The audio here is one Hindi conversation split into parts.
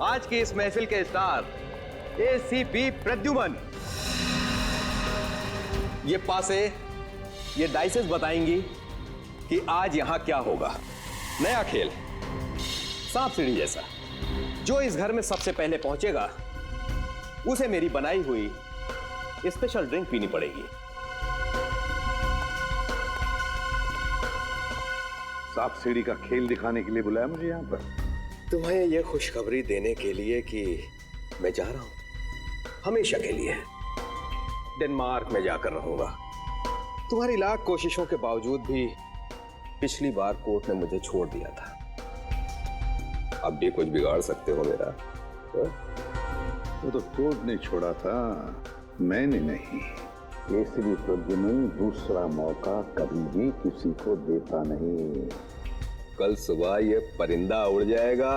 आज की इस महफिल के स्टार एसीपी प्रद्युमन। ये पासे, ये डाइसेस बताएंगी कि आज यहां क्या होगा। नया खेल, सांप सीढ़ी जैसा। जो इस घर में सबसे पहले पहुंचेगा उसे मेरी बनाई हुई स्पेशल ड्रिंक पीनी पड़ेगी। सांप सीढ़ी का खेल दिखाने के लिए बुलाया मुझे यहाँ पर? तुम्हें यह खुशखबरी देने के लिए कि मैं जा रहा हूं हमेशा के लिए। डेनमार्क में जाकर रहूंगा। तुम्हारी लाख कोशिशों के बावजूद भी पिछली बार कोर्ट ने मुझे छोड़ दिया था। अब भी कुछ बिगाड़ सकते हो मेरा? वो तो कोर्ट ने छोड़ा था, मैंने नहीं। एसीपी प्रद्युमन दूसरा मौका कभी भी किसी को देता नहीं। कल सुबह ये परिंदा उड़ जाएगा।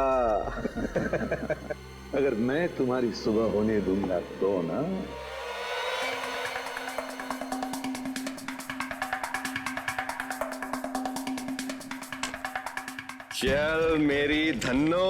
अगर मैं तुम्हारी सुबह होने दूंगा तो ना। चल मेरी Dhanno.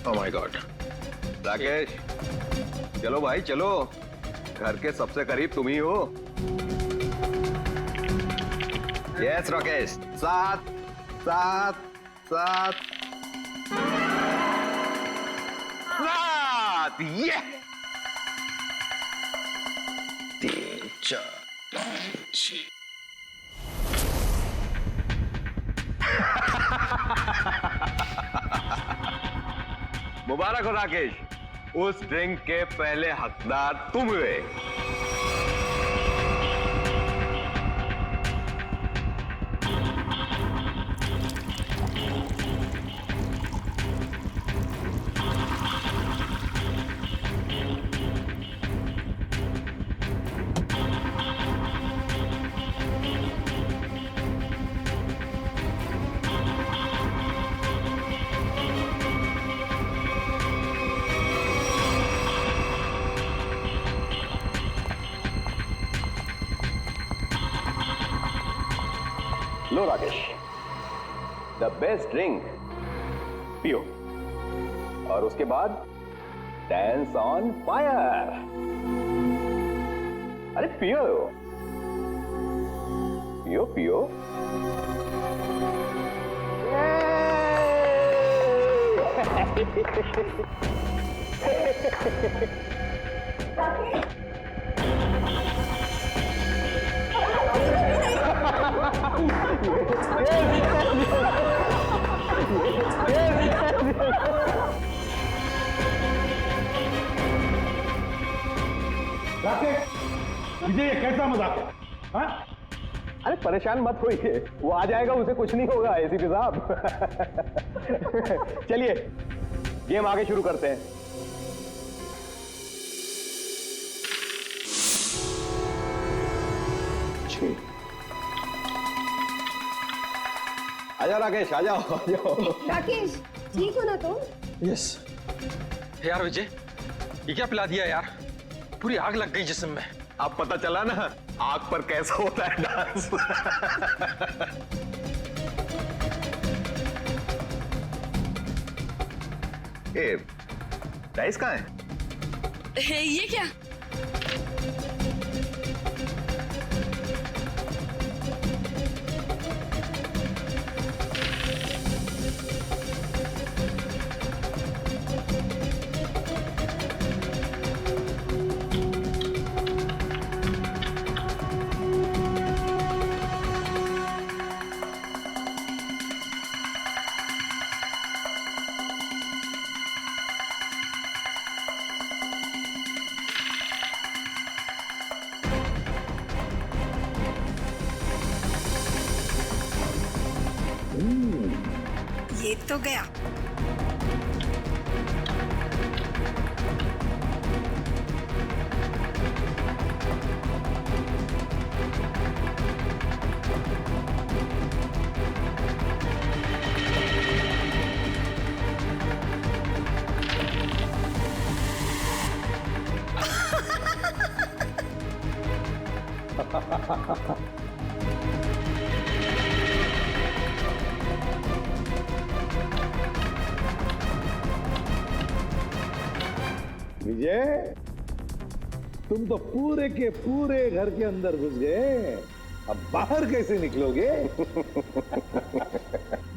Oh my God. Rakesh, चलो भाई चलो, घर के सबसे करीब तुम ही हो। यस राकेश, सात सात सात सात, ये 3 4 5 6। मुबारक हो राकेश, उस ड्रिंक के पहले हकदार तुम हुए। लो राकेश, द बेस्ट ड्रिंक पियो और उसके बाद डांस ऑन फायर। अरे पियो पियो पियो। मुझे ये कैसा मजाक है? हाँ? अरे परेशान मत होइए, वो आ जाएगा, उसे कुछ नहीं होगा एसीपी साहब। चलिए गेम आगे शुरू करते हैं। आजाओ राकेश, आ जाओ आ जाओ। राकेश, ठीक हो ना तुम? यस। यार विजय, ये क्या पिला दिया यार? पूरी आग लग गई जिस्म में। अब पता चला ना आग पर कैसा होता है डांस। ए, डाइस कहाँ है? ये क्या? ये तो गया। विजय, तुम तो पूरे के पूरे घर के अंदर घुस गए, अब बाहर कैसे निकलोगे?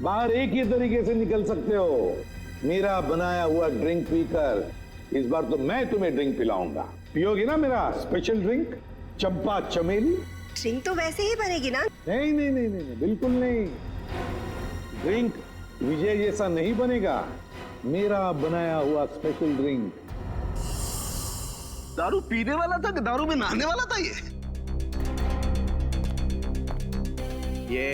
बाहर एक ही तरीके से निकल सकते हो, मेरा बनाया हुआ ड्रिंक पीकर। इस बार तो मैं तुम्हें ड्रिंक पिलाऊंगा, पियोगी ना मेरा स्पेशल ड्रिंक चंपा चमेली? ड्रिंक तो वैसे ही बनेगी ना। नहीं नहीं नहीं नहीं, बिल्कुल नहीं। ड्रिंक विजय जैसा नहीं बनेगा, मेरा बनाया हुआ स्पेशल ड्रिंक। दारू पीने वाला था कि दारू में नहाने वाला था ये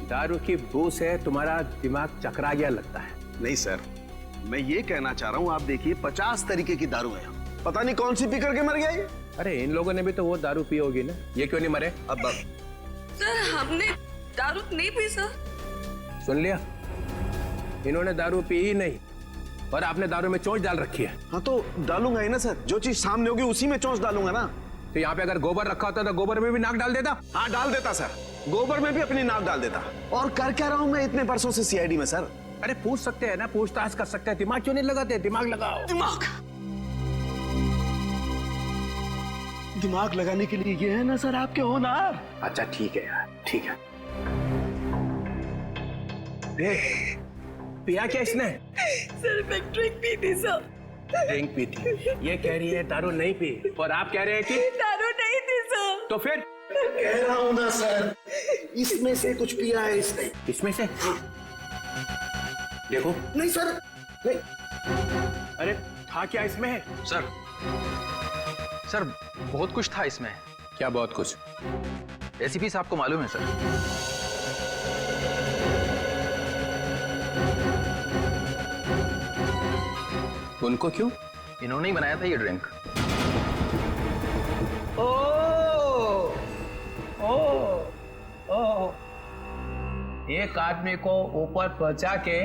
दारू की बू से तुम्हारा दिमाग चकरा गया लगता है। नहीं सर, मैं ये कहना चाह रहा हूँ, आप देखिए 50 तरीके की दारू है, पता नहीं कौन सी पी करके मर गया ये। अरे इन लोगों ने भी तो वो दारू पी होगी ना, ये क्यों नहीं मरे? अब सर हमने दारू नहीं पी सर। सुन लिया, इन्होंने दारू पी ही नहीं और आपने दारू में चोंच डाल रखी है। हाँ तो डालूंगा ही ना सर, जो चीज सामने होगी उसी में चोंच डालूंगा ना। तो यहाँ पे अगर गोबर रखा होता तो गोबर में भी नाक डाल देता। हाँ डाल देता सर, गोबर में भी अपनी नाक डाल देता। और कर क्या रहा हूँ मैं इतने वर्षों से सीआईडी में सर? अरे पूछ सकते हैं ना, पूछताछ कर सकते हैं, दिमाग क्यों नहीं लगाते? दिमाग लगाओ। दिमाग लगाने के लिए ये है ना सर आपके होनहार। अच्छा ठीक है यार, ठीक है। पिया क्या इसने? सर मैं ड्रिंक पी थी सर। ड्रिंक पी थी, ये कह रही है दारू नहीं पी, और आप कह रहे हैं कि दारू नहीं थी सर। तो फिर कह रहा हूँ ना सर, इसमें से कुछ पिया है इसने। इसमें से देखो। नहीं सर, नहीं। अरे था क्या इसमें? सर सर बहुत कुछ था इसमें। क्या बहुत कुछ? एसीपी साहब को मालूम है सर। उनको क्यों? इन्होंने ही बनाया था ये ड्रिंक। ओ, ओ, ओ। एक आदमी को ऊपर पहुंचा के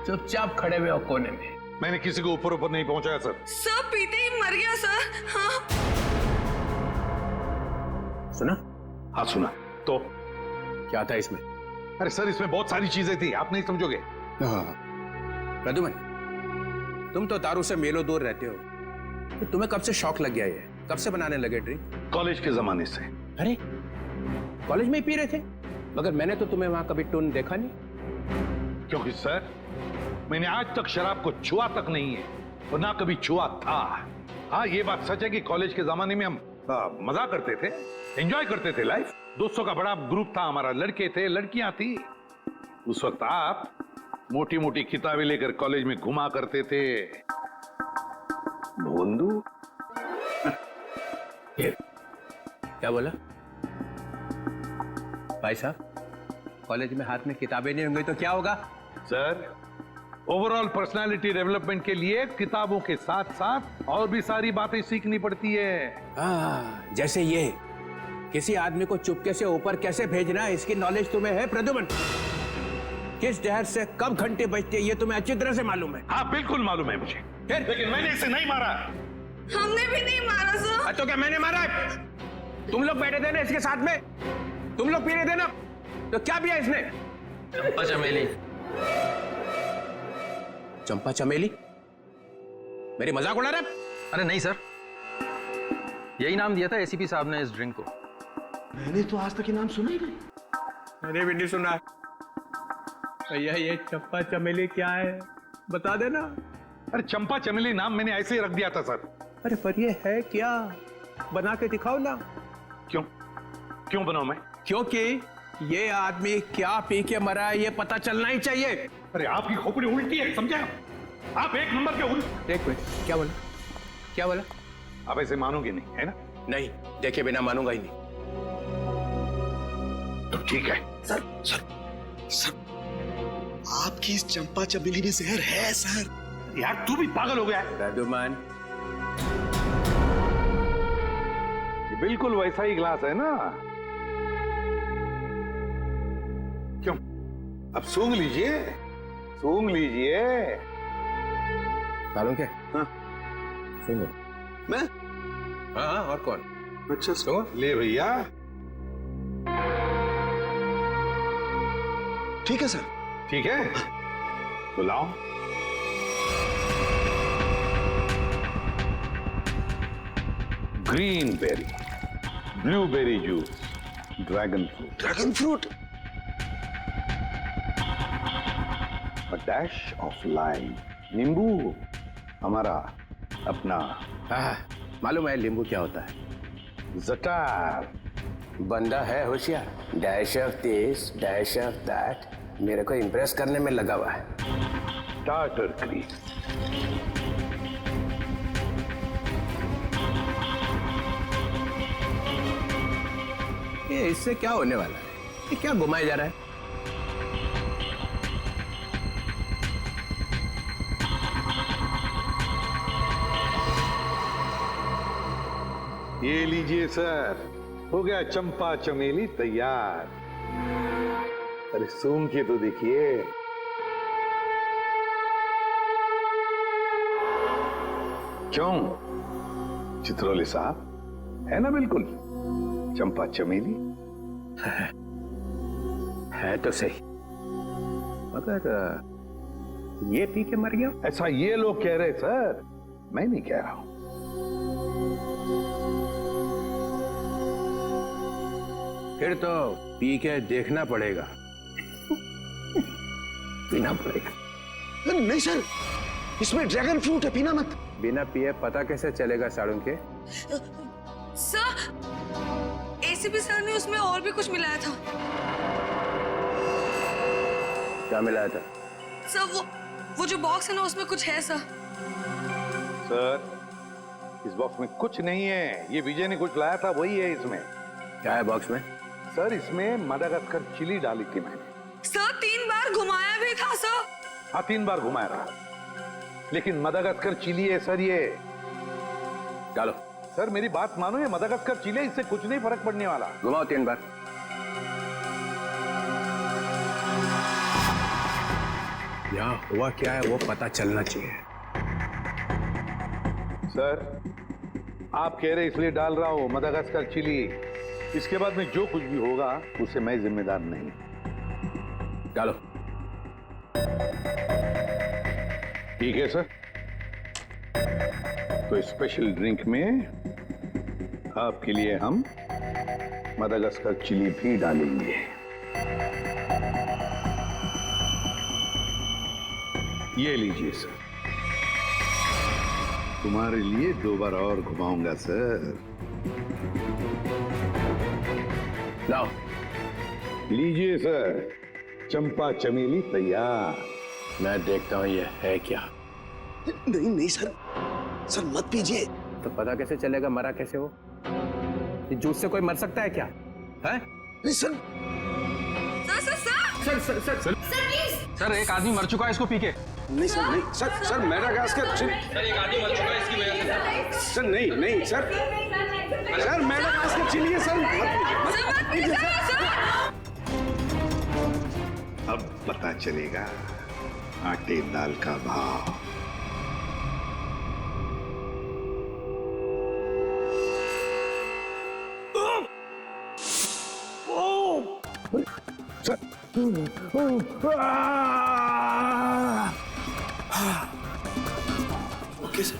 चुपचाप खड़े हुए हो कोने में। मैंने किसी को ऊपर ऊपर नहीं पहुंचाया सर। सर पीते ही मर गया सर। हाँ सुना? हाँ सुना। तो क्या था इसमें? अरे सर, इसमें बहुत सारी चीजें थी, आप नहीं समझोगे। प्रद्युमन, तुम तो दारू से मेलो दूर रहते हो, तो तुम्हें कब से शौक लग गया? ये कब से बनाने लगे ड्रिंक? कॉलेज के जमाने से। अरे कॉलेज में ही पी रहे थे? मगर मैंने तो तुम्हें वहां कभी टून देखा नहीं। क्योंकि सर, मैंने आज तक शराब को छुआ तक नहीं है और ना कभी छुआ था। हाँ ये बात सच है कि कॉलेज के जमाने में हम मजा करते थे, एंजॉय करते थे लाइफ। दोस्तों का बड़ा ग्रुप था हमारा, लड़के थे लड़कियां थी। उस वक्त आप मोटी मोटी किताबें लेकर कॉलेज में घुमा करते थे। भोंदू क्या बोला भाई साहब? कॉलेज में हाथ में किताबें नहीं होंगी तो क्या होगा? सर, ओवरऑल पर्सनालिटी डेवलपमेंट के लिए किताबों के साथ साथ और भी सारी बातें सीखनी पड़ती है। जैसे ये किसी आदमी को चुपके से ऊपर कैसे भेजना है, इसकी नॉलेज तुम्हें है प्रद्युमन? किस जहर से कब घंटे बजते ये तुम्हें अच्छी तरह से मालूम है। हाँ बिल्कुल मालूम है मुझे, लेकिन मैंने इसे नहीं मारा। हमने भी नहीं मारा सर। तो क्या मैंने मारा है? तुम लोग बैठे थे ना इसके साथ में, तुम लोग पी रहे थे ना, तो क्या पिया इसने? चंपा चमेली। चंपा चमेली? मेरी मजाक उड़ा रहे? अरे नहीं सर, यही नाम दिया था एसीपी साहब ने इस ड्रिंक को। मैंने तो आज तक ये नाम सुना ही नहीं। मैंने भी नहीं सुना। भैया ये चंपा चमेली क्या है, बता देना। अरे चंपा चमेली नाम मैंने ऐसे ही रख दिया था सर। अरे पर ये है क्या, बना के दिखाओ ना। क्यों क्यों बनाऊं मैं? क्योंकि ये आदमी क्या पी के मरा है ये पता चलना ही चाहिए। अरे आपकी खोपड़ी उल्टी है, समझे आप? एक नंबर के उल्टी। एक मिनट, क्या बोला? क्या बोला? आप ऐसे मानोगे नहीं है ना? नहीं, देखे बिना मानूंगा ही नहीं। तो ठीक है सर सर सर, आपकी इस चंपा चमेली में जहर है सर। यार तू भी पागल हो गया है। प्रद्युमन, ये बिल्कुल वैसा ही ग्लास है ना? क्यों? अब सूंघ लीजिए, सूंघ लीजिए। मालूम क्या? हाँ। सुनो। मैं? हाँ और कौन? अच्छा सर। तो ले भैया। ठीक है सर। ठीक है, तो लाओ। Green berry, blueberry juice, dragon fruit, dragon fruit. a dash of lime, नींबू, हमारा अपना मालूम है नींबू क्या होता है? जटार। बंदा है होशियार, dash of this dash of that, मेरे को इम्प्रेस करने में लगा हुआ है। टार्टर क्रीम, ये इससे क्या होने वाला है? ये क्या घुमाया जा रहा है? ये लीजिए सर, हो गया चंपा चमेली तैयार। अरे सूंघ के तो देखिए। क्यों चित्रोली साहब, है ना बिल्कुल चंपा चमेली? है तो सही, मगर ये पी के मर गया। ऐसा ये लोग कह रहे सर, मैं नहीं कह रहा हूं। फिर तो पी के देखना पड़ेगा। पीना पड़ेगा। नहीं सर, इसमें ड्रैगन फ्रूट है, पीना मत। बिना पिए पता कैसे चलेगा साड़ू के? सर, एसीपी सर ने उसमें और भी कुछ मिलाया था। क्या मिलाया था? सर वो जो बॉक्स है ना, उसमें कुछ है सर। सर, इस बॉक्स में कुछ नहीं है, ये विजय ने कुछ लाया था, वही है इसमें। क्या है बॉक्स में? सर, इसमें मडागास्कर चिली डाली थी मैंने। सर 3 बार घुमाया भी था सर। हाँ, 3 बार घुमाया था, लेकिन मडागास्कर चिली है सर ये। डालो। सर मेरी बात मानो, ये मडागास्कर चिली है, इससे कुछ नहीं फर्क पड़ने वाला। घुमाओ 3 बार। यहाँ हुआ क्या है वो पता चलना चाहिए। सर, आप कह रहे इसलिए डाल रहा हूं मडागास्कर चिली। इसके बाद में जो कुछ भी होगा उसे मैं जिम्मेदार नहीं। डालो। ठीक है सर, तो स्पेशल ड्रिंक में आपके लिए हम मडागास्कर चिली भी डालेंगे। ये लीजिए सर, तुम्हारे लिए 2 बार और घुमाऊंगा सर। लाओ। लीजिए सर, चंपा चमेली तैयार। मैं देखता हूँ ये है क्या। नहीं नहीं सर, सर मत पीजिए। तो पता कैसे चलेगा मरा कैसे हो? ये जूस से कोई मर सकता है क्या? है? नहीं सर। सर सर, एक आदमी मर चुका है इसको पी के। नहीं सर, नहीं sir, sir Madagascar Chile. Sir, एक आदमी मर चुका है इसकी वजह से। सर नहीं नहीं सर, सर मेडागास्कर चिली है सर। मत पीजिए सर। अब पता चलेगा आटे दाल का भाव। Okay sir.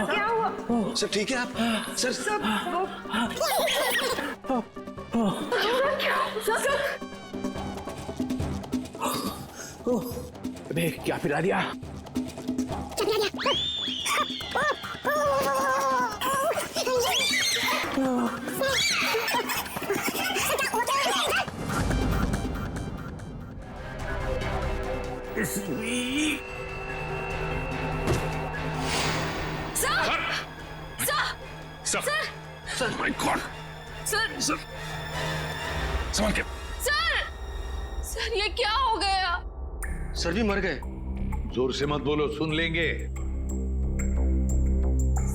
क्या हुआ? सर ठीक है आप? सर अबे क्या पिला दिया? सर ये क्या हो गया? सर भी मर गए। जोर से मत बोलो, सुन लेंगे।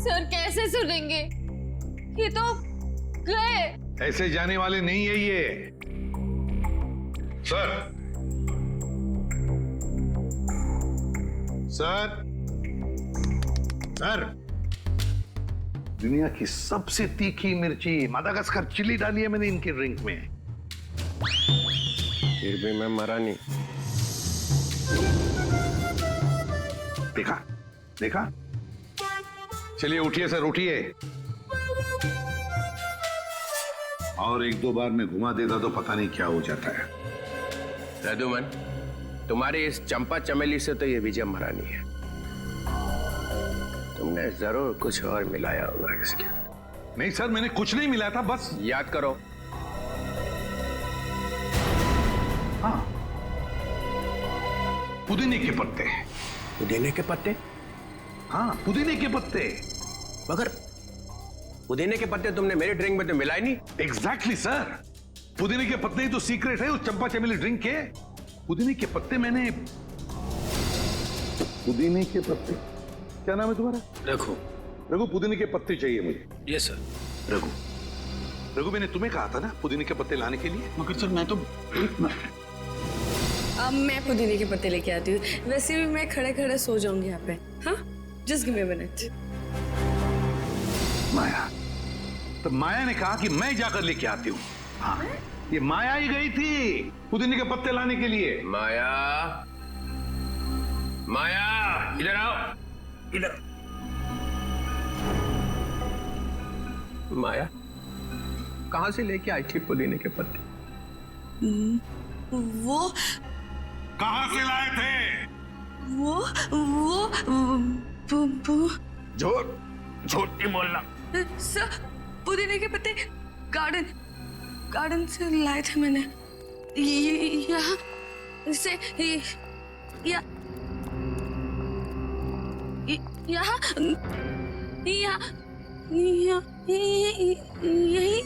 सर कैसे सुनेंगे? ये तो गए। ऐसे जाने वाले नहीं है ये। सर, सर, सर, दुनिया की सबसे तीखी मिर्ची मादागास्कर चिली डाली है मैंने इनके ड्रिंक में। फिर भी मैं मरा नहीं। देखा देखा। चलिए उठिए सर, उठिए। और एक दो बार में घुमा देता तो पता नहीं क्या हो जाता है। रघुमन, तुम्हारी इस चंपा चमेली से तो ये विजय मरा नहीं है। तुमने जरूर कुछ और मिलाया होगा इसके अंदर। नहीं सर, मैंने कुछ नहीं मिलाया था, बस याद करो। हाँ, पुदीने के पत्ते। पुदीने के पत्ते? हाँ, पुदीने के पत्ते। मगर पुदीने के पत्ते तुमने मेरे ड्रिंक में तो मिलाए नहीं। एग्जैक्टली सर, पुदीने के पत्ते ही तो सीक्रेट है उस चंपा चमेली ड्रिंक के। पुदीने के पत्ते मैंने, पुदीने के पत्ते, क्या नाम है तुम्हारा? रघु। रघु, पुदीने के पत्ते चाहिए मुझे। Yes sir. रघु, रघु, मैंने तुम्हें कहा था ना पुदीने के पत्ते लाने के लिए। मगर सर मैं तो अब मैं पुदीने के पत्ते लेके आती हूँ। वैसे भी मैं खड़े खड़े सो जाऊंगी यहाँ पे। हाँ, just give me a minute. Maya, तो माया ने कहा कि मैं जाकर लेके आती हूँ। हाँ, ये माया ही गई थी पुदीने के पत्ते लाने के लिए। माया, माया, इधर आओ, इधर। माया कहां से लेके आई थी पुदीने के पत्ते? वो कहां से लाए थे? वो झूठ, झूठ नहीं बोलना। सर, पुदीने के पत्ते गार्डन से लाए थे मैंने। यहाँ से यही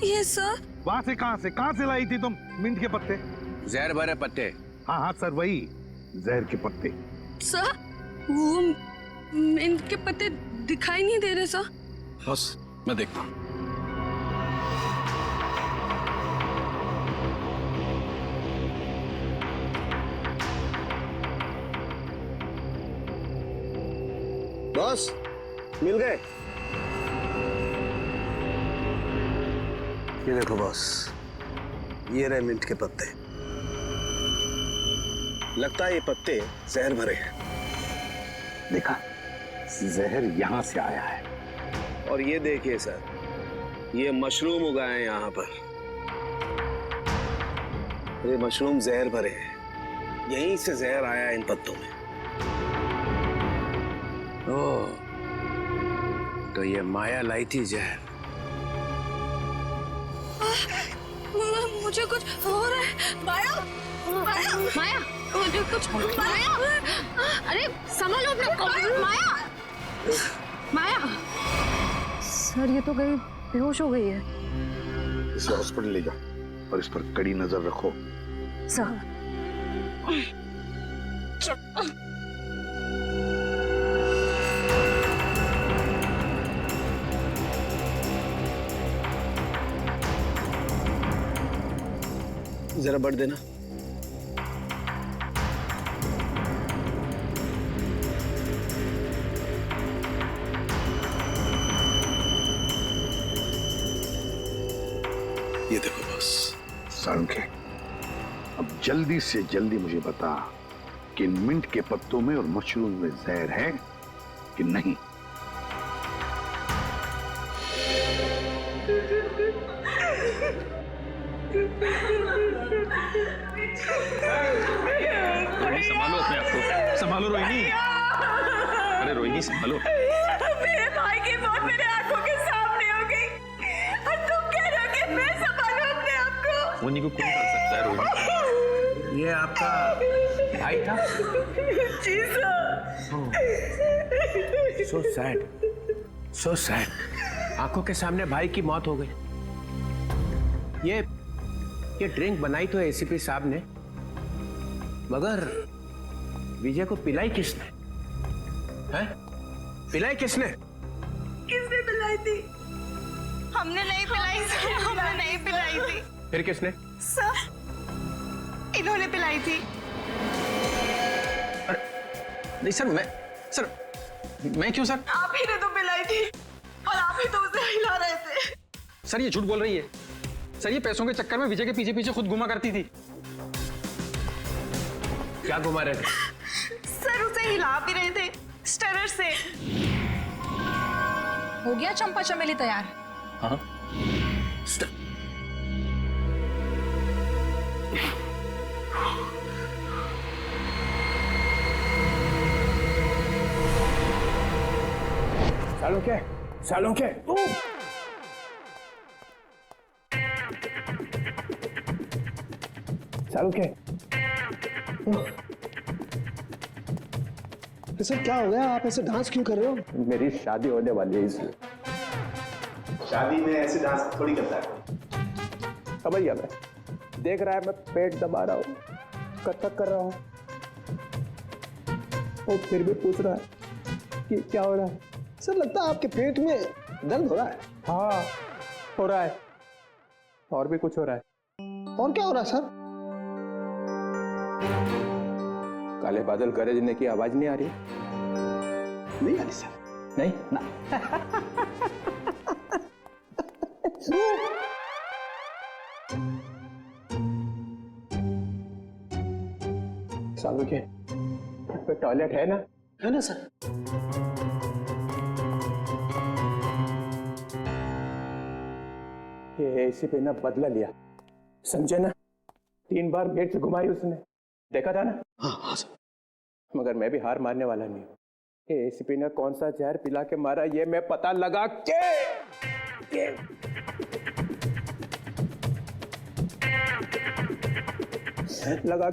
है सर। वहां से कहां से लाई थी तुम मिंट के पत्ते? जहर भरे पत्ते। हाँ हाँ सर, वही जहर के पत्ते। सर, वो इनके पत्ते दिखाई नहीं दे रहे सर। बस मैं देखता हूँ। बॉस, मिल गए? ये देखो बॉस, ये रहे मिंट के पत्ते। लगता है ये पत्ते जहर भरे हैं। देखा, जहर यहां से आया है। और ये देखिए सर, ये मशरूम उगाए हैं यहाँ पर। ये मशरूम जहर भरे हैं, यहीं से जहर आया है इन पत्तों में। ओह, तो ये माया लाई थी जहर। मुझे कुछ हो रहा है। माया, माया, माया, मुझे कुछ माया, अरे संभालो अपना को। माया, माया, सर ये तो गई, बेहोश हो गई है। इसे हॉस्पिटल ले जाओ और इस पर कड़ी नजर रखो। सर, जरा बढ़ देना। ये देखो बस। सारंगे, अब जल्दी से जल्दी मुझे बता कि इन मिंट के पत्तों में और मशरूम में जहर है कि नहीं। संभालो अपने आप को, संभालो रोहिणी। अरे रोहिणी संभालो। मेरे भाई की मौत मेरे आंखों के सामने हो गई और तुम कह रहे हो कि मैं संभालूं अपने आप को। मुन्नी को कौन कर सकता है रोहिणी? ये आपका भाई था? जी sir. So sad, so sad. आंखों के सामने भाई की मौत हो गई। ये ड्रिंक बनाई तो एसीपी साहब ने, मगर विजय को पिलाई किसने? हैं? पिलाई किसने? किसने पिलाई थी? हमने नहीं पिलाई सर, हमने नहीं पिलाई थी फिर किसने? सर, इन्होंने पिलाई थी। नहीं सर, मैं क्यों सर? आप ही ने तो पिलाई थी और आप ही तो उसे हिला रहे थे। सर ये झूठ बोल रही है। सर ये पैसों के चक्कर में विजय के पीछे पीछे खुद घुमा करती थी। क्या घुमा रहे थे? सर उसे हिला भी रहे थे स्टरर से। हो गया चंपा चमेली तैयार? हाँ सालों के सर क्या हो गया, आप ऐसे डांस क्यों कर रहे हो? मेरी शादी होने वाली है इसलिए। शादी में ऐसे डांस थोड़ी करता है। समझ गया मैं। देख रहा है मैं पेट दबा रहा हूँ, कथक कर रहा हूँ, और फिर भी पूछ रहा है कि क्या हो रहा है। सर लगता है आपके पेट में दर्द हो रहा है। हाँ हो रहा है, और भी कुछ हो रहा है। और क्या हो रहा है सर? काले बादल गरजने की आवाज नहीं आ रही? नहीं आ रही सर। नहीं ना। सालों के पे टॉयलेट है ना? है ना सर? ये एसी पे ना बदला लिया, समझे ना? 3 बार मिर्च घुमाई उसने, देखा था ना? हाँ सर। मगर मैं भी हार मानने वाला नहीं हूँ। ये एसीपी ने कौन सा जहर पिला के मारा ये मैं पता लगा के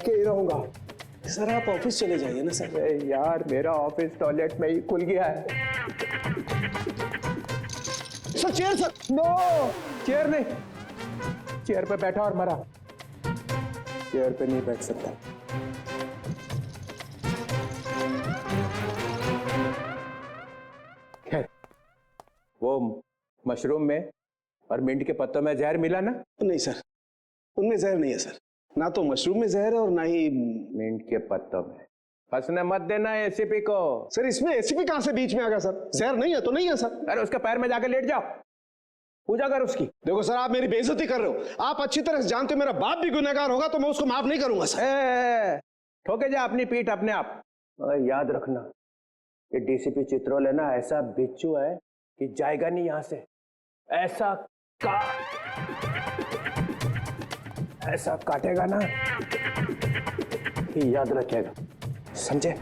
ही रहूंगा। सर आप ऑफिस चले जाइए ना सर। अरे यार मेरा ऑफिस टॉयलेट में ही खुल गया है। Sir chair sir. No, chair नहीं, चेयर पे बैठा और मरा, चेयर पे नहीं बैठ सकता। खैर वो मशरूम में और मिंट के पत्तों में जहर मिला ना? नहीं सर, उनमें जहर नहीं है सर। ना तो मशरूम में जहर है और ना ही मिंट के पत्तों में। फंसने मत देना एसीपी को। सर इसमें एसीपी कहां से बीच में आ गया सर? जहर नहीं है तो नहीं है सर। अरे उसके पैर में जाकर लेट जाओ, पूजा कर उसकी। देखो सर आप मेरी बेइज्जती कर रहे हो। आप अच्छी तरह से जानते हो मेरा बाप भी गुनहगार होगा तो मैं उसको माफ नहीं करूंगा सर। ठोके जा अपनी पीठ अपने आप। मगर याद रखना ये डीसीपी चित्रोल है ना, ऐसा बिच्छू है कि जाएगा नहीं यहां से। ऐसा काटेगा ना कि याद रखेगा, समझे?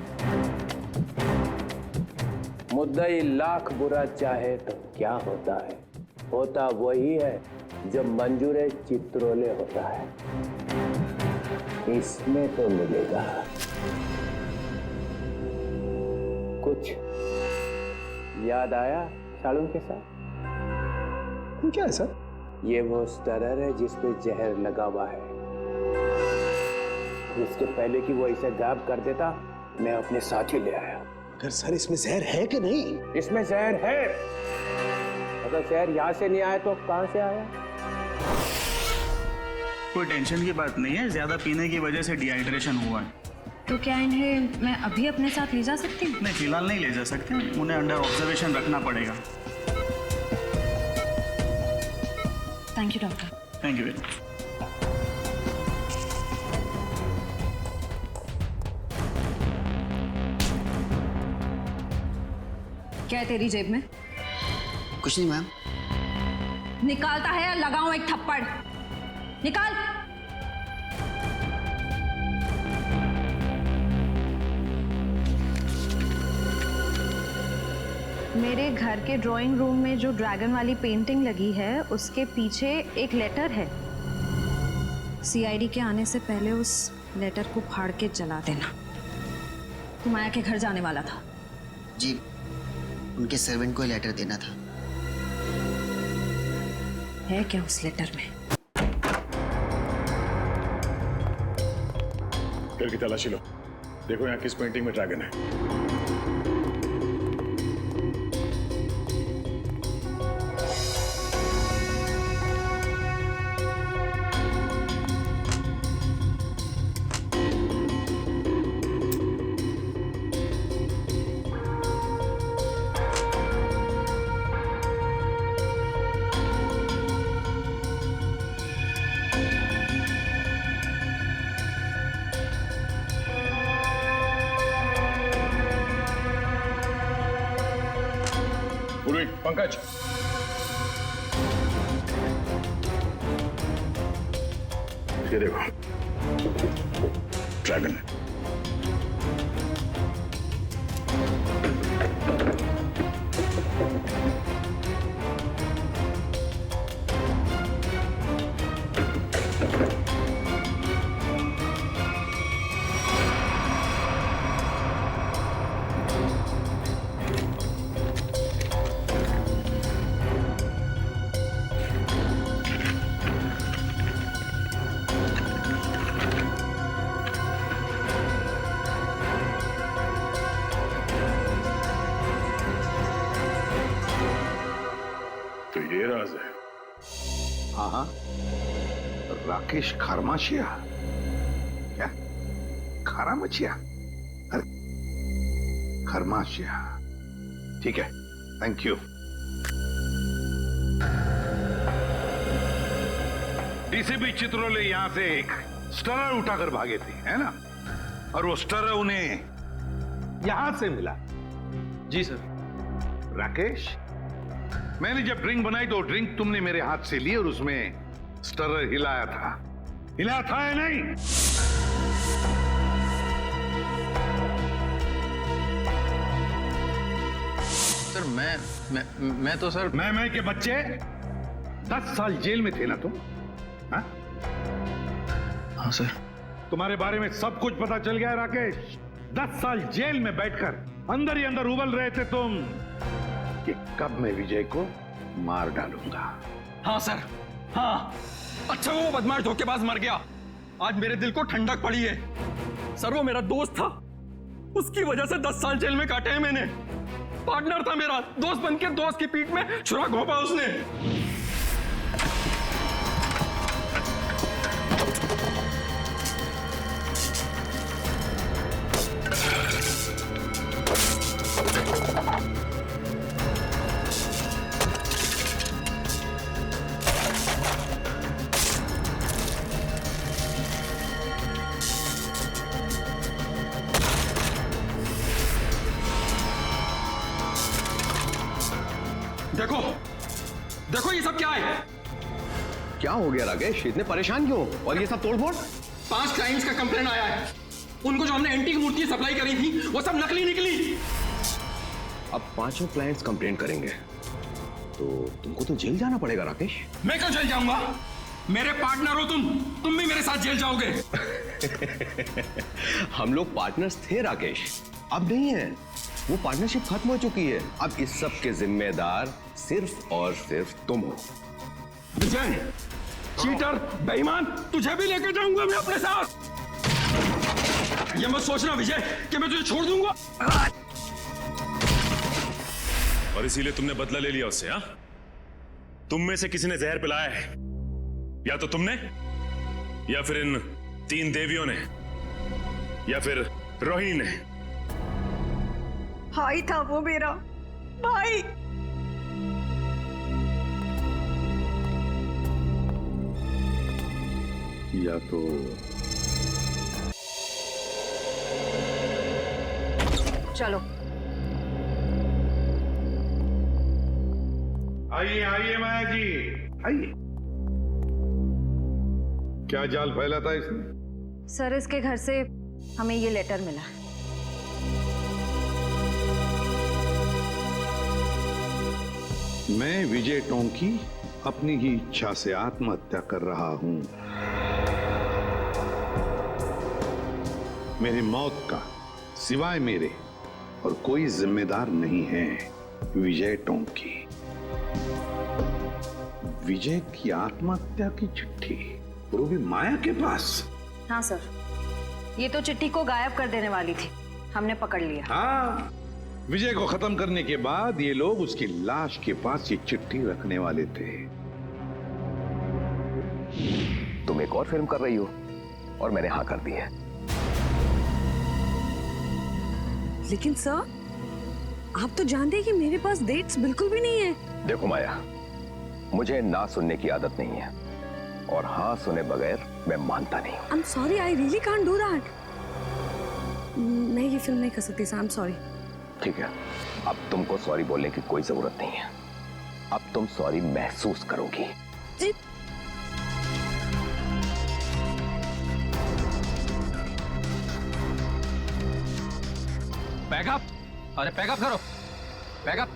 मुद्दई लाख बुरा चाहे तो क्या होता है, होता वही है जो मंजूर चित्रोले होता है। इसमें तो मिलेगा कुछ। याद आया सालू के साथ? क्या है सर? ये वो स्टरर है जिसपे जहर लगा हुआ है। इसके पहले कि वो इसे गायब कर देता मैं अपने साथ ही ले आया। अगर सर इसमें जहर है कि नहीं? इसमें जहर है। अगर जहर यहाँ से नहीं आया तो कहाँ से आया? कोई टेंशन की बात नहीं है, ज्यादा पीने की वजह से डिहाइड्रेशन हुआ है। तो क्या इन्हें मैं अभी अपने साथ ले जा सकती हूँ? नहीं फिलहाल नहीं ले जा सकते, उन्हें अंडर ऑब्जर्वेशन रखना पड़ेगा। Thank you doctor. Thank you very much. क्या है तेरी जेब में? कुछ नहीं मैम। निकालता है या लगाऊं एक थप्पड़? निकाल। मेरे घर के ड्राइंग रूम में जो ड्रैगन वाली पेंटिंग लगी है उसके पीछे एक लेटर है। सीआईडी के आने से पहले उस लेटर को फाड़ के जला देना। तू माया के घर जाने वाला था? जी, उनके सर्वेंट को लेटर देना था। है क्या उस लेटर में? घर की तलाशी लो, देखो यहाँ किस पेंटिंग में ड्रैगन है। Do it Pankaj. ये देखो ड्रैगन। तो ये राज है। हाँ हाँ, राकेश खरमाशिया। क्या खरामचिया? अरे खरमाशिया, ठीक है, थैंक यू। डीसीपी चित्रोले यहां से एक स्टरर उठाकर भागे थे, है ना? और वो स्टरर उन्हें यहां से मिला। जी सर। राकेश, मैंने जब ड्रिंक बनाई तो ड्रिंक तुमने मेरे हाथ से ली और उसमें स्टरर हिलाया था या नहीं? सर मैं तो सर मैं के बच्चे 10 साल जेल में थे ना तुम? हाँ? हाँ सर। तुम्हारे बारे में सब कुछ पता चल गया है राकेश। 10 साल जेल में बैठकर अंदर ही अंदर उबल रहे थे तुम कि कब मैं विजय को मार डालूंगा। हाँ सर, हाँ। अच्छा वो बदमाश धोखेबाज मर गया, आज मेरे दिल को ठंडक पड़ी है। सर वो मेरा दोस्त था, उसकी वजह से 10 साल जेल में काटे हैं मैंने। पार्टनर था मेरा, दोस्त बनके दोस्त की पीठ में छुरा घोंपा उसने। देखो देखो ये सब क्या है? क्या हो गया राकेश, इतने परेशान क्यों? और ये सब तोड़फोड़? 5 क्लाइंट्स का कंप्लेंट आया है। उनको जो हमने एंटीक मूर्ति सप्लाई करी थी वो सब नकली निकली। अब 5 क्लाइंट्स कंप्लेंट करेंगे तो तुमको तो जेल जाना पड़ेगा राकेश। मैं क्यों जेल जाऊंगा? मेरे पार्टनर हो तुम भी मेरे साथ जेल जाओगे। हम लोग पार्टनर्स थे राकेश, अब नहीं है। वो पार्टनरशिप खत्म हो चुकी है। अब इस सब के जिम्मेदार सिर्फ और सिर्फ तुम हो। विजय, चीटर, बेईमान, तुझे भी लेके जाऊंगा मैं अपने साथ। ये मत सोचना विजय कि मैं तुझे छोड़ दूंगा। और इसीलिए तुमने बदला ले लिया उससे? हाँ, तुम में से किसी ने जहर पिलाया है, या तो तुमने, या फिर इन 3 देवियों ने, या फिर रोहिणी ने। भाई था वो मेरा भाई। या तो चलो आइए आइए माया जी, आइए। क्या जाल फैला था इसने? सर, इसके घर से हमें ये लेटर मिला है। मैं विजय टोंकी अपनी ही इच्छा से आत्महत्या कर रहा हूं। मेरी मौत का सिवाय मेरे और कोई जिम्मेदार नहीं है। विजय टोंकी। विजय की आत्महत्या की चिट्ठी, वो भी माया के पास। हाँ सर, ये तो चिट्ठी को गायब कर देने वाली थी, हमने पकड़ लिया। हाँ, विजय को खत्म करने के बाद ये लोग उसकी लाश के पास ये चिट्ठी रखने वाले थे। तुम एक और फिल्म कर रही हो और मैंने हाँ कर दी है। लेकिन सर, आप तो जानते हैं कि मेरे पास डेट्स बिल्कुल भी नहीं है। देखो माया, मुझे ना सुनने की आदत नहीं है और हाँ सुने बगैर मैं मानता नहीं। I'm sorry, I really can't do that. मैं ये फिल्म नहीं कर सकती सर, I'm sorry। ठीक है, अब तुमको सॉरी बोलने की कोई जरूरत नहीं है। अब तुम सॉरी महसूस करोगी। जी पैकअप, अरे पैकअप करो, पैकअप।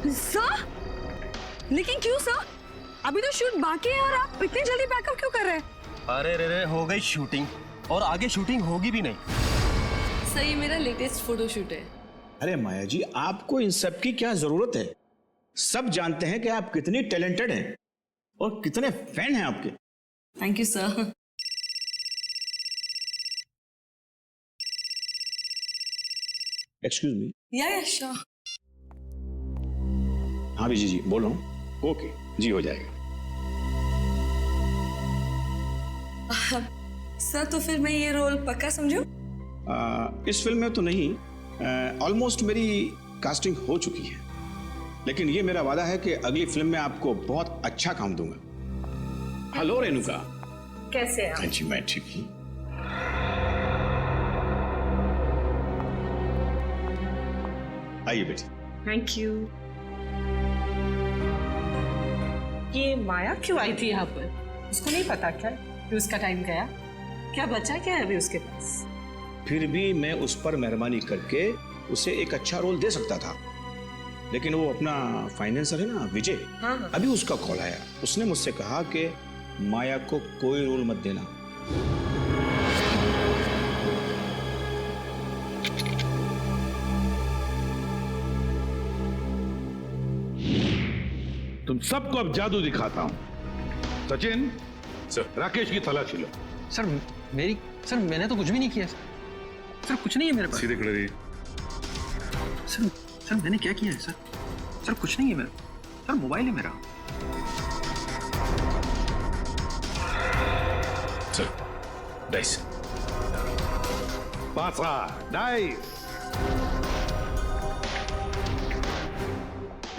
सर, लेकिन क्यों सर? अभी तो शूट बाकी है और आप इतनी जल्दी पैकअप क्यों कर रहे हैं? अरे रे हो गई शूटिंग और आगे शूटिंग होगी भी नहीं। सर ये मेरा लेटेस्ट फोटोशूट है। अरे माया जी, आपको इन सब की क्या जरूरत है? सब जानते हैं कि आप कितनी टैलेंटेड हैं और कितने फैन हैं आपके। Thank you sir. Excuse me. या श्योर। हाँ विजय जी बोल रहा हूँ। ओके जी, हो जाएगा। सर तो फिर मैं ये रोल पक्का समझूं? इस फिल्म में तो नहीं, ऑलमोस्ट मेरी कास्टिंग हो चुकी है, लेकिन ये मेरा वादा है कि अगली फिल्म में आपको बहुत अच्छा काम दूंगा। हेलो रेणुका, कैसे हैं आप? जी मैं ठीक हूँ। आइए बेटी। Thank you. ये माया क्यों आई थी यहाँ पर? उसको नहीं पता क्या कि उसका टाइम गया? क्या बचा क्या है अभी उसके पास? फिर भी मैं उस पर मेहरबानी करके उसे एक अच्छा रोल दे सकता था, लेकिन वो अपना फाइनेंसर है ना विजय, अभी उसका कॉल आया। उसने मुझसे कहा कि माया को कोई रोल मत देना। तुम सबको अब जादू दिखाता हूं। सचिन, सर राकेश की तलाशी लो। सर मैंने तो कुछ भी नहीं किया सर, कुछ नहीं है मेरे पास। सीधे खड़े रहिए। सर मैंने क्या किया है सर कुछ नहीं है मेरा। सर मोबाइल है मेरा। Sir dice. पासा डाइस।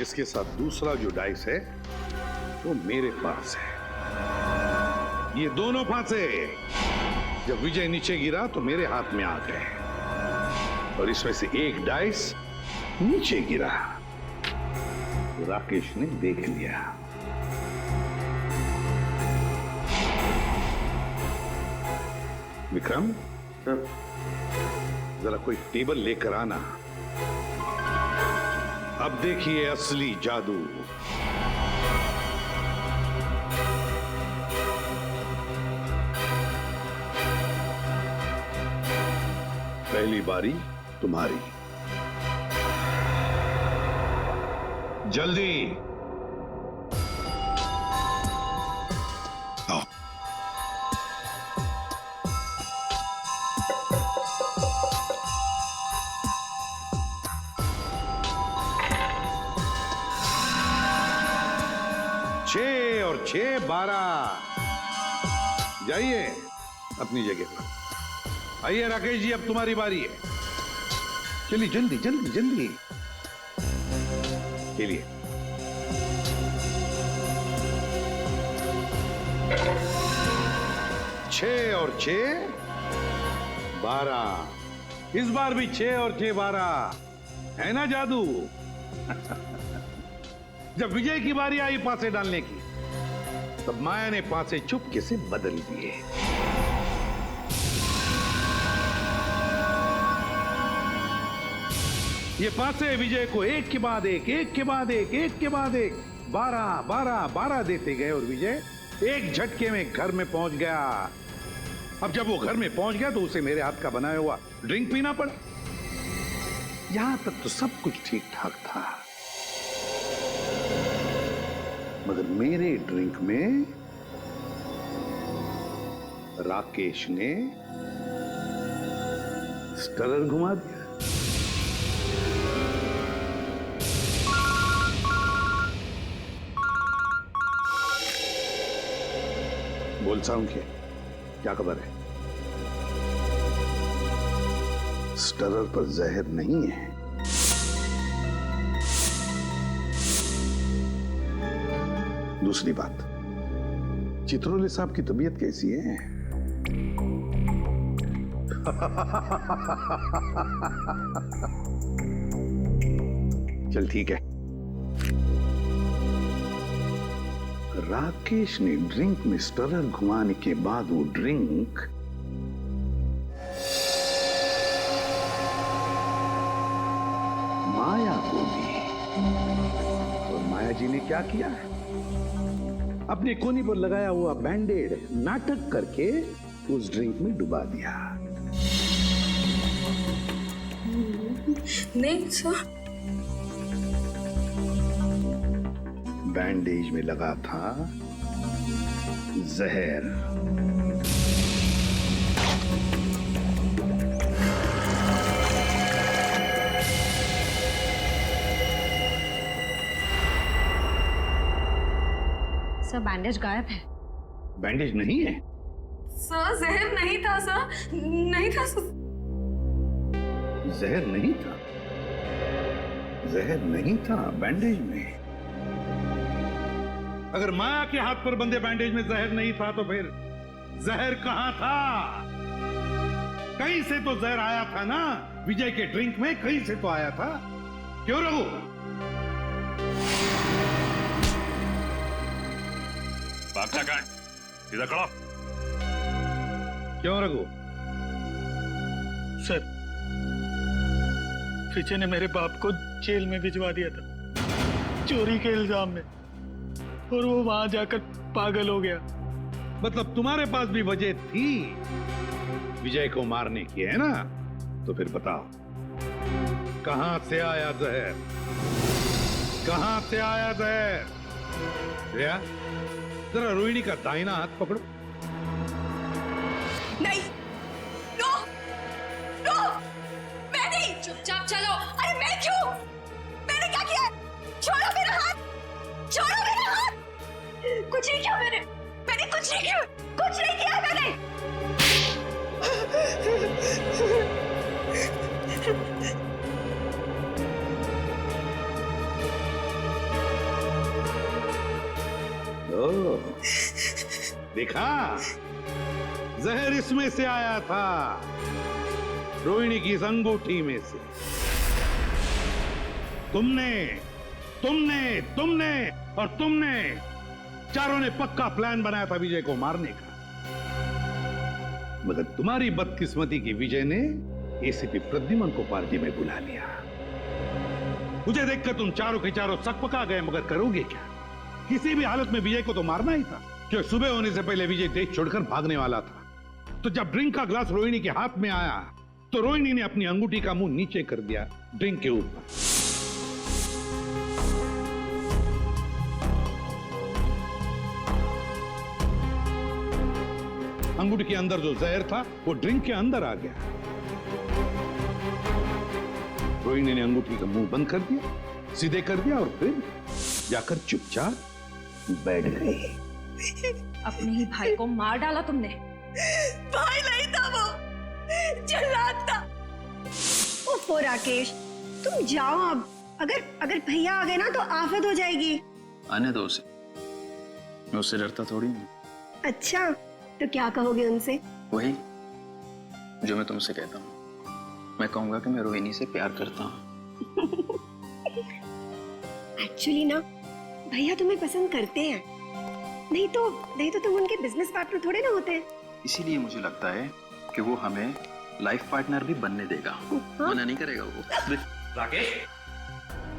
इसके साथ दूसरा जो डाइस है वो मेरे पास है। ये दोनों फांसे जब विजय नीचे गिरा तो मेरे हाथ में आ गए, और इसमें से एक डाइस नीचे गिरा तो राकेश ने देख लिया। विक्रम, जरा कोई टेबल लेकर आना। अब देखिए असली जादू। पहली बारी तुम्हारी। जल्दी आओ। छह और 6 12। जाइए अपनी जगह पर। आइए राकेश जी, अब तुम्हारी बारी है। चलिए जल्दी जल्दी जल्दी चलिए। छह और 6 12। इस बार भी 6 और 6 12 है ना जादू? जब विजय की बारी आई पासे डालने की, तब माया ने पासे चुपके से बदल दिए। ये पासे विजय को एक के बाद एक, एक के बाद एक, एक के बाद एक 12 12 12 देते गए, और विजय एक झटके में घर में पहुंच गया। अब जब वो घर में पहुंच गया तो उसे मेरे हाथ का बनाया हुआ ड्रिंक पीना पड़ा। यहां तक तो सब कुछ ठीक ठाक था, मगर मेरे ड्रिंक में राकेश ने स्टरर घुमा दिया। बोल साउंड क्या खबर है? स्टरर पर जहर नहीं है। दूसरी बात, चित्रोले साहब की तबीयत कैसी है? चल ठीक है। राकेश ने ड्रिंक में स्टरर घुमाने के बाद वो ड्रिंक माया को दी। और माया जी ने क्या किया? अपने कोनी पर लगाया हुआ बैंडेड नाटक करके उस ड्रिंक में डुबा दिया। नहीं सर, बैंडेज में लगा था जहर। सर बैंडेज गायब है। बैंडेज नहीं है? सर जहर नहीं था सर, नहीं था सर। जहर नहीं था? जहर नहीं था बैंडेज में। अगर माया के हाथ पर बंधे बैंडेज में जहर नहीं था तो फिर जहर कहां था? कहीं से तो जहर आया था ना, विजय के ड्रिंक में कहीं से तो आया था। क्यों रघु? भागता काट, सीधा खड़ा। क्यों रघु? सर, विजय ने मेरे बाप को जेल में भिजवा दिया था चोरी के इल्जाम में, और वो वहां जाकर पागल हो गया। मतलब तुम्हारे पास भी वजह थी विजय को मारने की, है ना? तो फिर बताओ, कहां से आया जहर? कहां से आया जहर? श्रेया, जरा रोहिणी का दाहिना हाथ पकड़ो। नहीं, नो, नो, मैं नहीं। चुपचाप चलो। अरे मैं क्यों? मैंने क्या किया? छोड़ो मेरा हाथ, छोड़ो मेरा हाथ। कुछ नहीं किया मैंने कुछ नहीं किया, कुछ नहीं किया मैंने। ओ, देखा, जहर इसमें से आया था, रोहिणी की इस अंगूठी में से। तुमने तुमने तुमने और तुमने चारों ने पक्का प्लान बनाया था विजय को मारने का। मगर तुम्हारी बदकिस्मती की विजय ने एसीपी प्रद्युमन को पार्टी में बुला लिया। मुझे देखकर तुम चारों के चारों सकपका गए, मगर करोगे क्या? किसी भी हालत में विजय को तो मारना ही था, क्योंकि सुबह होने से पहले विजय देश छोड़कर भागने वाला था। तो जब ड्रिंक का ग्लास रोहिणी के हाथ में आया तो रोहिणी ने अपनी अंगूठी का मुंह नीचे कर दिया ड्रिंक के ऊपर। अंगूठी के अंदर जो जहर था वो ड्रिंक के अंदर आ गया। रोहिणी ने अंगूठी का मुंह बंद कर दिया, सीधे कर दिया और फिर जाकर चुपचाप बैठ गई। अपने ही भाई को मार डाला तुमने। भाई नहीं था वो, जल्लाद था। ओफो राकेश, तुम जाओ अब। अगर भैया आ गए ना तो आफत हो जाएगी। आने दो उसे, मैं उससे डरता थोड़ी हूँ। अच्छा, तो क्या कहोगे उनसे? वही जो मैं तुमसे कहता हूँ। मैं कहूंगा कि मैं रोहिणी से प्यार करता हूँ। एक्चुअली ना भैया तुम्हें पसंद करते हैं, नहीं तो तुम उनके बिजनेस पार्टनर थोड़े ना होते हैं। इसीलिए मुझे लगता है कि वो हमें लाइफ पार्टनर भी बनने देगा। हाँ? मना नहीं करेगा वो। राकेश,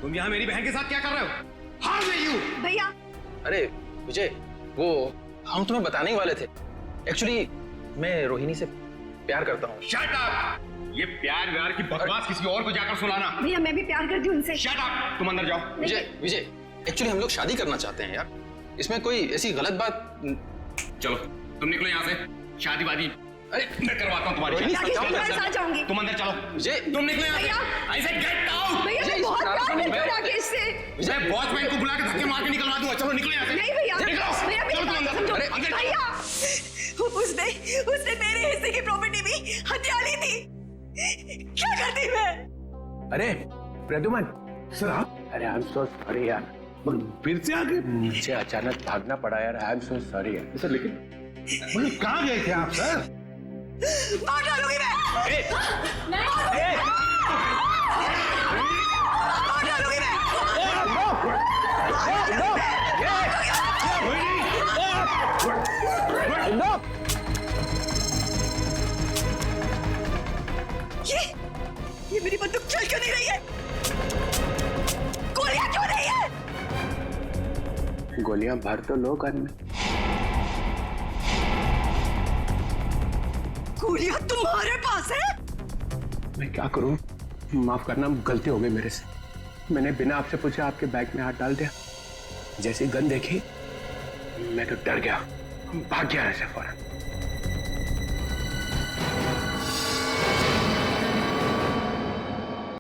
तुम यहाँ मेरी बहन के साथ क्या कर रहे हो? How are you? भैया, अरे विजय, वो हम तुम्हें बताने ही वाले थे। एक्चुअली मैं रोहिणी से प्यार करता हूँ। Shut up! ये प्यार व्यार की बकवास किसी और को जाकर सुनाना। भैया मैं भी प्यार करती हूँ उनसे। Shut up! तुम अंदर जाओ। विजय, एक्चुअली हम लोग शादी करना चाहते हैं यार। इसमें कोई ऐसी गलत बात। चलो तुम निकलो यहाँ से। शादी वादी अरे मैं करवाता हूँ तुम्हारी शादी। राकेश, तुम्हारे साथ जाऊंगी। तुम अंदर चलो। विजय, तुम निकलो यहाँ से। I said get out! भैया मैं बहुत प्यार करती हूँ राकेश से। मैं वॉचमैन को बुला के धक्के मार के निकलवा दूंगा। चलो निकलो यहाँ से। नहीं भैया, निकलो। भैया मेरी चलो तुम बात अंदर। समझो। अरे, अंदर जाओ। भैया, उसने मेरे हिस्से की प्रॉपर्टी भी हत्या ली थी। क्या करती मैं? अरे प्रद्युमन सर, आप? अरे आई एम सो सॉरी यार, फिर से आ गए? मुझे अचानक भागना पड़ा यार, आई एम सो सॉरी यार। सर लेकिन कहाँ गए थे आप सर? मार डालूंगी मैं। मार डालूंगी मैं। ये मेरी बंदूक चल क्यों नहीं रही है? गोलियां क्यों नहीं है? गोलियां भर तो लो गन में। गोलियां तुम्हारे पास है? मैं क्या करूं? माफ करना, गलती हो गई मेरे से। मैंने बिना आपसे पूछे आपके बैग में हाथ डाल दिया। जैसी गन देखी मैं तो डर गया, भाग गया ऐसे फौरन।